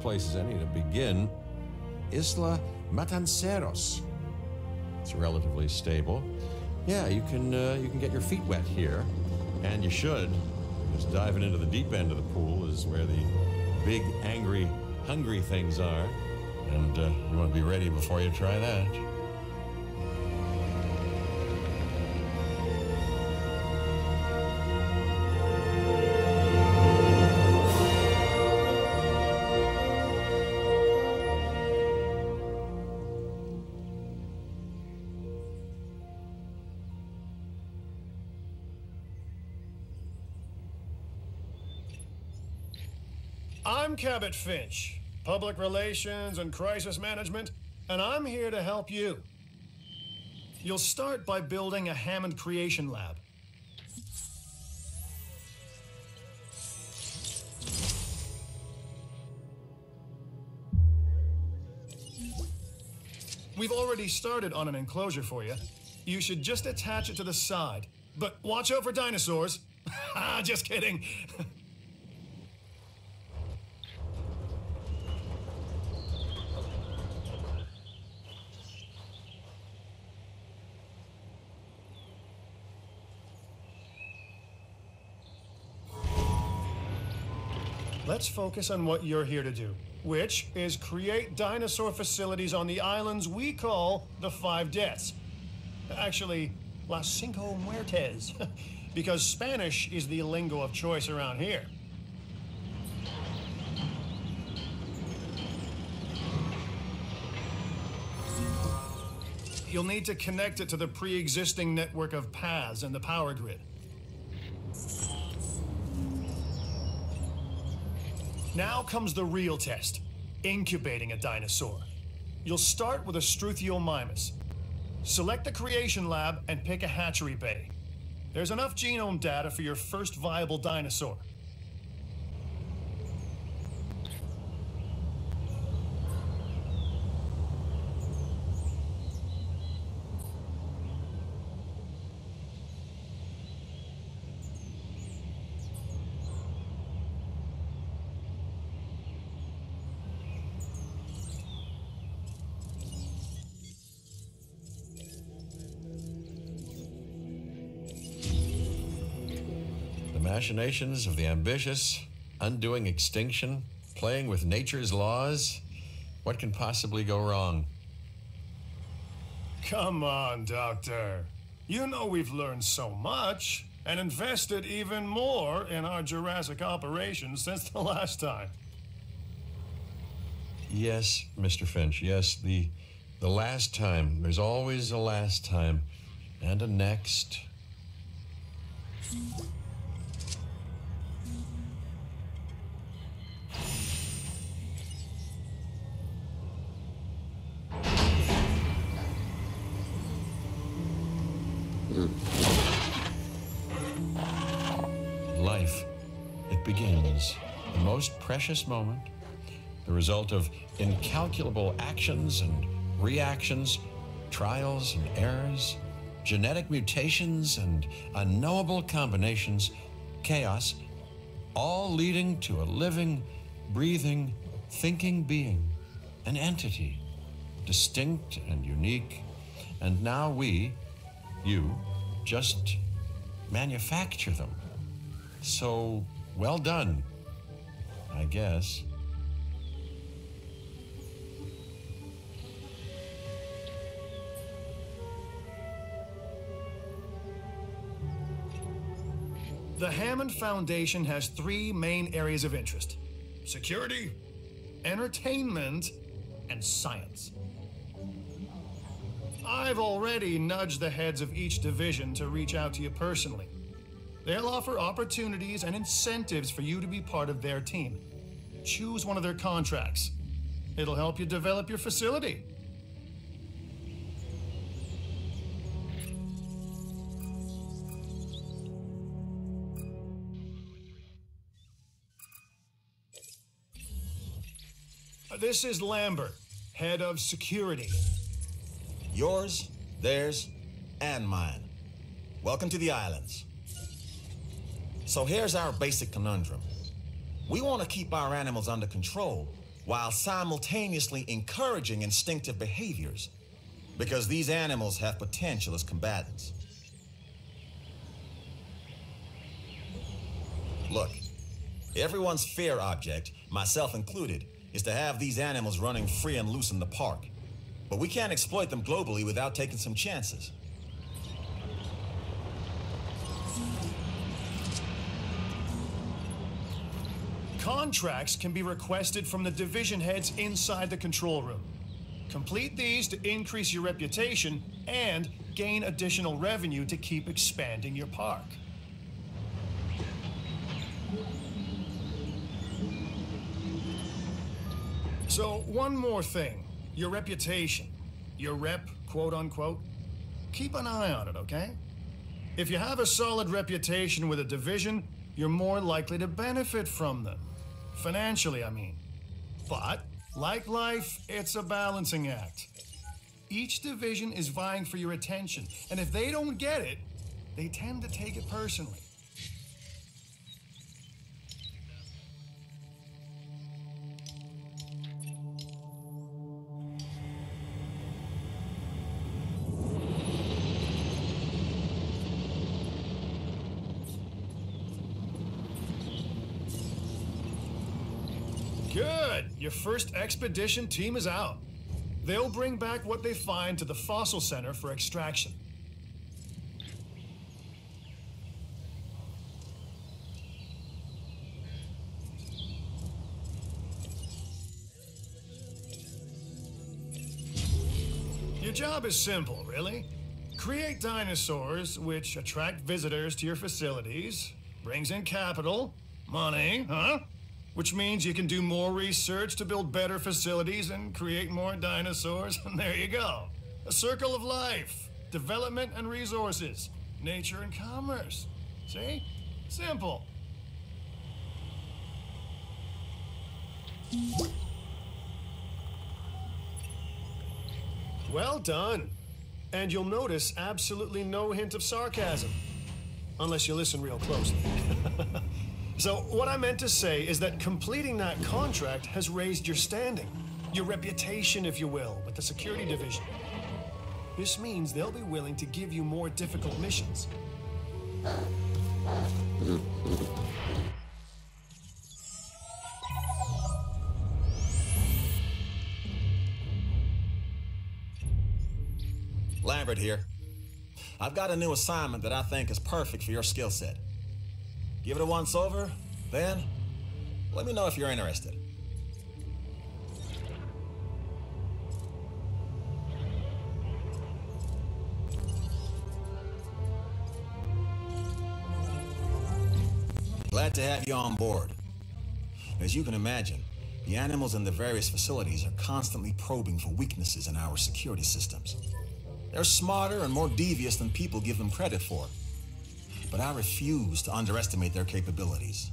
place as any to begin. Isla Matanceros. It's relatively stable. Yeah, you can get your feet wet here, and you should. Just diving into the deep end of the pool is where the big, angry, hungry things are, and you want to be ready before you try that. I'm Cabot Finch, Public Relations and Crisis Management, and I'm here to help you. You'll start by building a Hammond Creation Lab. We've already started on an enclosure for you. You should just attach it to the side. But watch out for dinosaurs. Just kidding. Let's focus on what you're here to do, which is create dinosaur facilities on the islands we call the Five Deaths. Actually, Las Cinco Muertes, because Spanish is the lingo of choice around here. You'll need to connect it to the pre-existing network of paths and the power grid. Now comes the real test, incubating a dinosaur. You'll start with a Struthiomimus. Select the creation lab and pick a hatchery bay. There's enough genome data for your first viable dinosaur. Machinations of the ambitious, undoing extinction, playing with nature's laws. What can possibly go wrong? Come on, Doctor. You know we've learned so much and invested even more in our Jurassic operations since the last time. Yes, Mr. Finch, yes, the last time. There's always a last time and a next. Life, it begins, the most precious moment, the result of incalculable actions and reactions, trials and errors, genetic mutations and unknowable combinations, chaos, all leading to a living, breathing, thinking being, an entity, distinct and unique, and now we, you, just manufacture them. So, well done, I guess. The Hammond Foundation has three main areas of interest: security, entertainment, and science. I've already nudged the heads of each division to reach out to you personally. They'll offer opportunities and incentives for you to be part of their team. Choose one of their contracts. It'll help you develop your facility. This is Lambert, head of security. Yours, theirs, and mine. Welcome to the islands. So here's our basic conundrum. We want to keep our animals under control while simultaneously encouraging instinctive behaviors, because these animals have potential as combatants. Look, everyone's fear object, myself included, is to have these animals running free and loose in the park. But we can't exploit them globally without taking some chances. Contracts can be requested from the division heads inside the control room. Complete these to increase your reputation and gain additional revenue to keep expanding your park. So, one more thing. Your reputation. Your rep, quote unquote. Keep an eye on it, okay? If you have a solid reputation with a division, you're more likely to benefit from them. Financially, I mean. But, like life, it's a balancing act. Each division is vying for your attention, and if they don't get it, they tend to take it personally. Good! Your first expedition team is out. They'll bring back what they find to the fossil center for extraction. Your job is simple, really. Create dinosaurs which attract visitors to your facilities, brings in capital, money, which means you can do more research to build better facilities and create more dinosaurs, and there you go. A circle of life, development and resources, nature and commerce. See? Simple. Well done. And you'll notice absolutely no hint of sarcasm, unless you listen real closely. So what I meant to say is that completing that contract has raised your standing, your reputation, if you will, with the security division. This means they'll be willing to give you more difficult missions. Lambert here. I've got a new assignment that I think is perfect for your skill set. Give it a once over, then let me know if you're interested. Glad to have you on board. As you can imagine, the animals in the various facilities are constantly probing for weaknesses in our security systems. They're smarter and more devious than people give them credit for. But I refuse to underestimate their capabilities.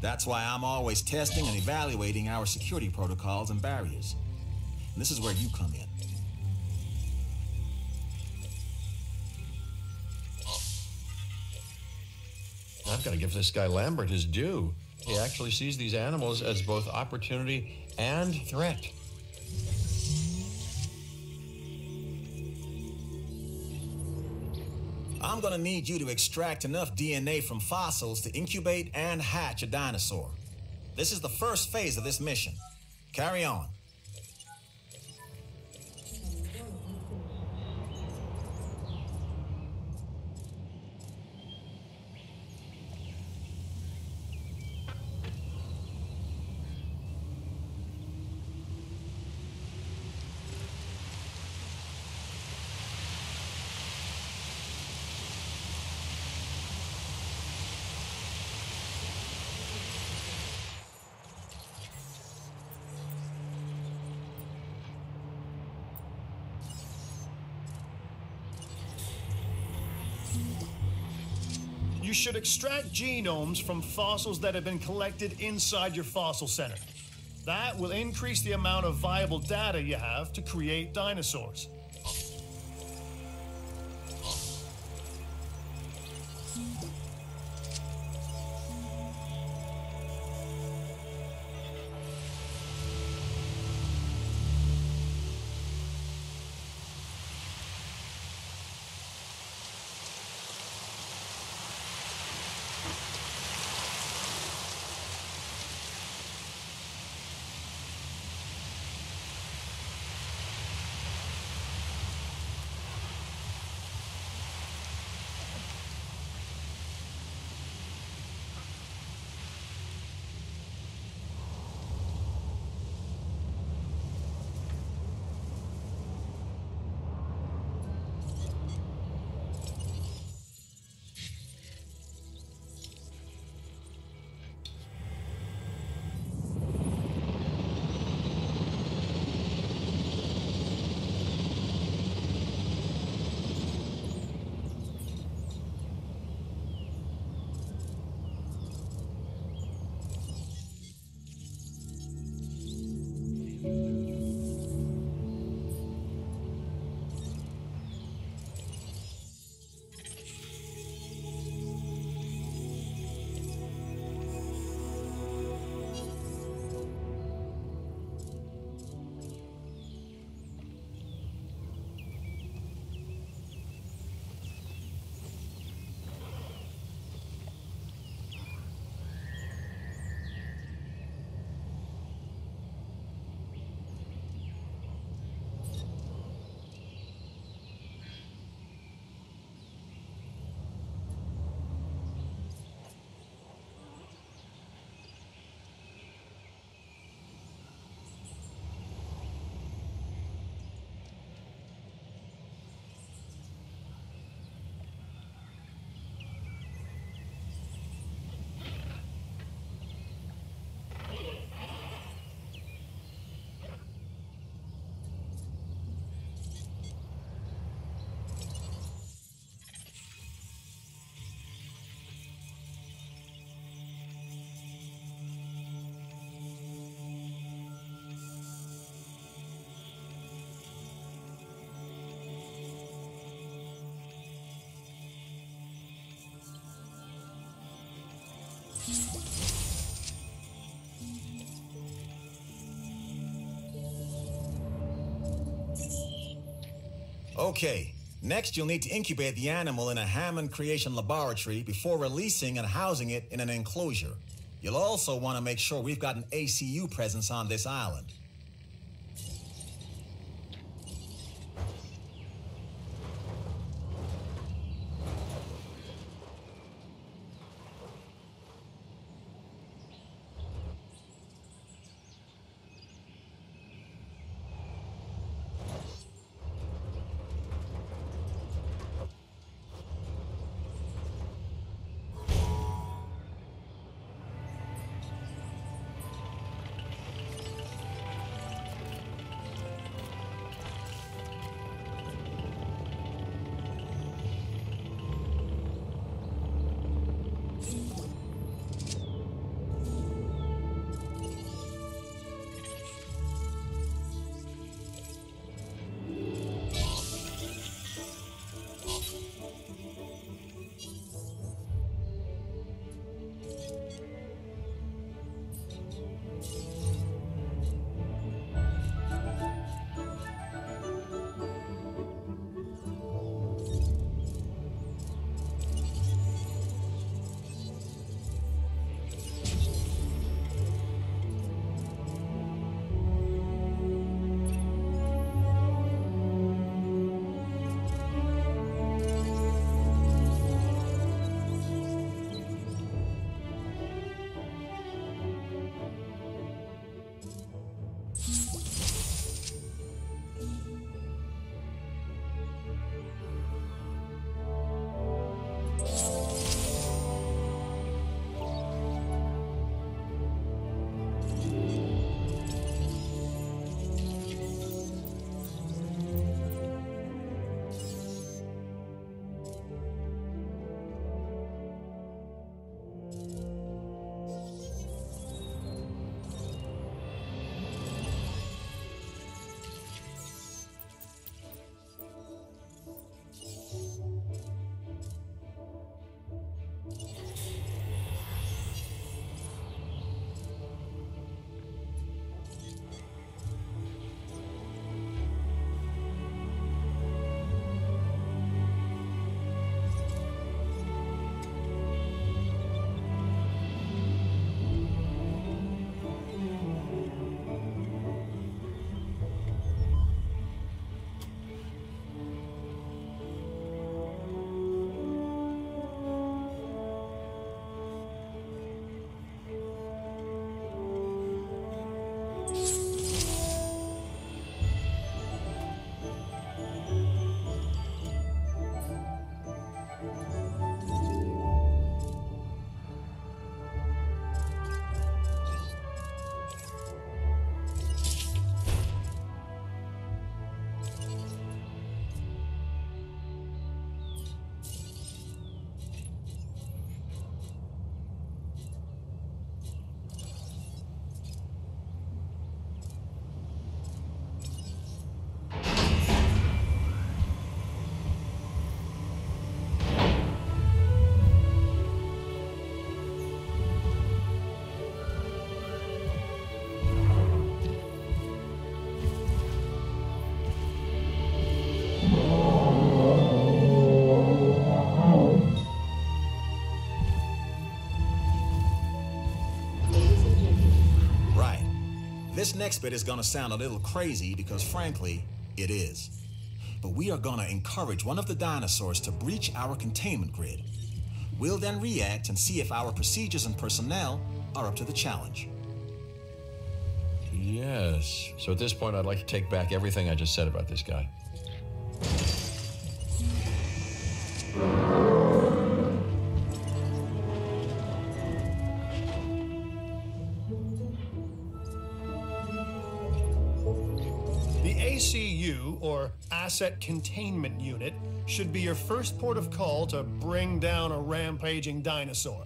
That's why I'm always testing and evaluating our security protocols and barriers. And this is where you come in. I've got to give this guy Lambert his due. He actually sees these animals as both opportunity and threat. I'm gonna need you to extract enough DNA from fossils to incubate and hatch a dinosaur. This is the first phase of this mission. Carry on. You should extract genomes from fossils that have been collected inside your fossil center. That will increase the amount of viable data you have to create dinosaurs. Okay, next you'll need to incubate the animal in a Hammond creation laboratory before releasing and housing it in an enclosure. You'll also want to make sure we've got an ACU presence on this island. This next bit is gonna sound a little crazy because frankly, it is. But we are gonna encourage one of the dinosaurs to breach our containment grid. We'll then react and see if our procedures and personnel are up to the challenge. Yes. So at this point, I'd like to take back everything I just said about this guy. The ACU, or Asset Containment Unit, should be your first port of call to bring down a rampaging dinosaur.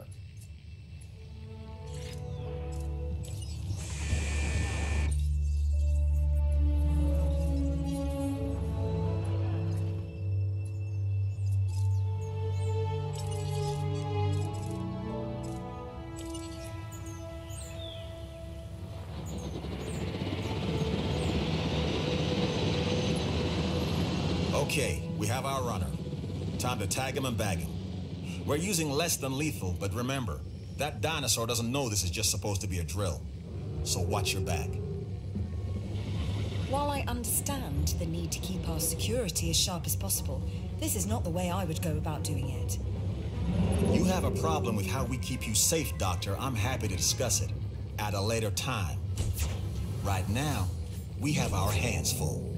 Okay, we have our runner. Time to tag him and bag him. We're using less than lethal, but remember, that dinosaur doesn't know this is just supposed to be a drill. So watch your back. While I understand the need to keep our security as sharp as possible, this is not the way I would go about doing it. You have a problem with how we keep you safe, Doctor. I'm happy to discuss it at a later time. Right now, we have our hands full.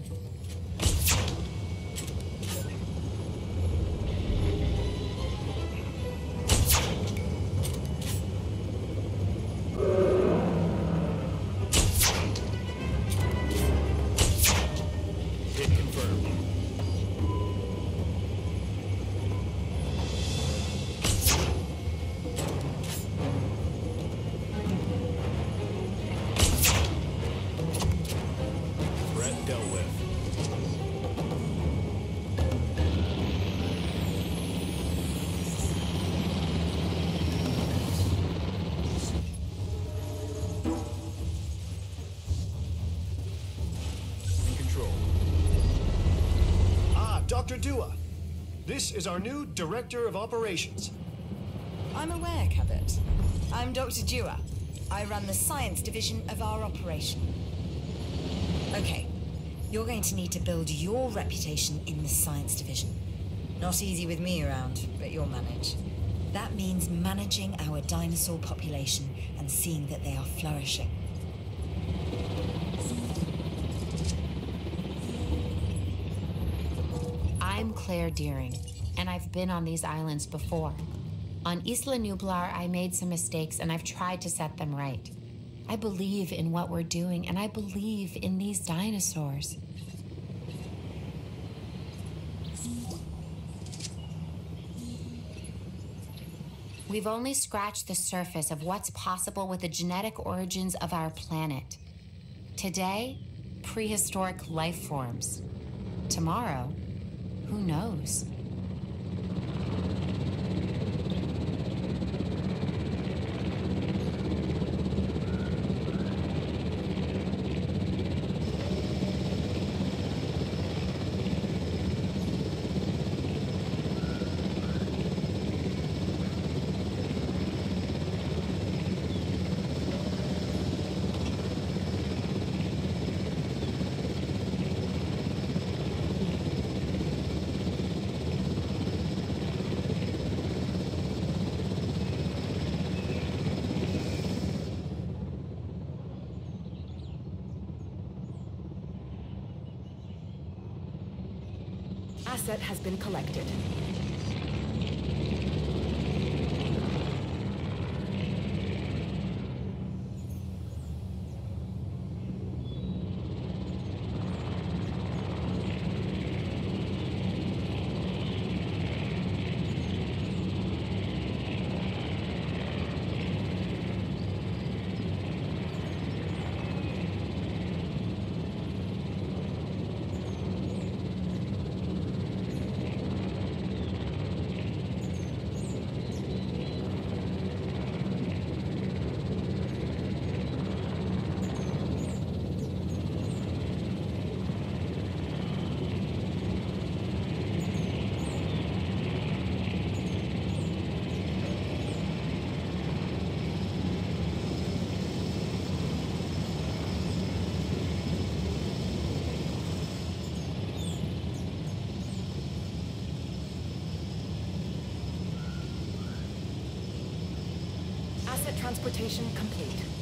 Dr. Dua, this is our new Director of Operations. I'm aware, Cabot. I'm Dr. Dua. I run the science division of our operation. Okay, you're going to need to build your reputation in the science division. Not easy with me around, but you'll manage. That means managing our dinosaur population and seeing that they are flourishing. I'm Claire Deering, and I've been on these islands before. On Isla Nublar, I made some mistakes, and I've tried to set them right. I believe in what we're doing, and I believe in these dinosaurs. We've only scratched the surface of what's possible with the genetic origins of our planet. Today, prehistoric life forms. Tomorrow, who knows? Asset has been collected. Asset transportation complete.